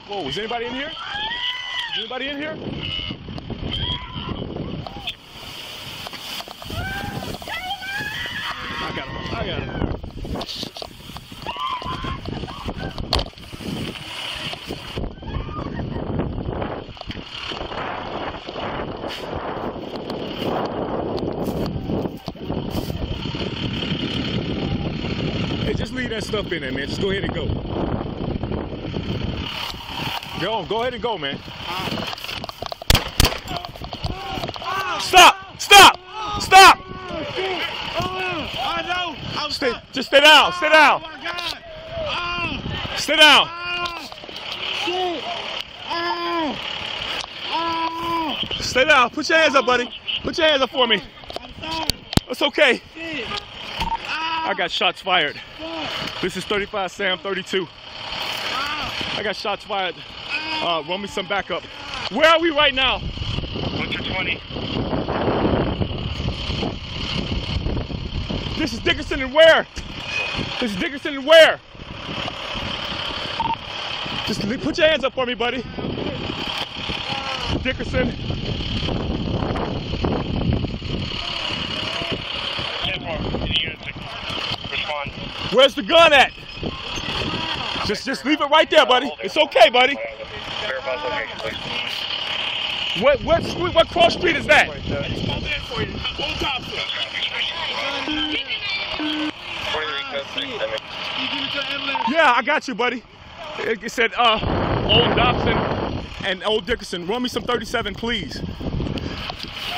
Whoa, is anybody in here? Is anybody in here? I got him. I got him. Hey, just leave that stuff in there, man. Just go ahead and go. Go ahead and go, man. Stop! Stop! Stop! Just stay down. Stay down. Stay down. Stay down. Put your hands up, buddy. Put your hands up for me. It's okay. I got shots fired. This is 35 Sam 32. I got shots fired. Run me some backup. Where are we right now? What's your 20? This is Dickerson and where? This is Dickerson and where? Just put your hands up for me, buddy. Dickerson. Respond. Where's the gun at? Just leave it right there, buddy. It's okay, buddy. What cross street is that? Yeah, I got you, buddy. It said Old Dobson and Old Dickerson. Run me some 37, please.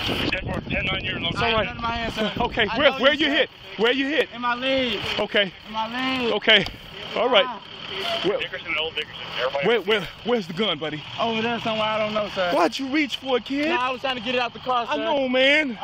It's all right. Okay, where you hit? Where you hit? In my leg. Okay. In my leg. Okay. All right. Dickerson, Old Dickerson. Where's the gun, buddy? Over there somewhere, I don't know, sir. Why'd you reach for it, kid? Nah, I was trying to get it out the car, sir. I know, man.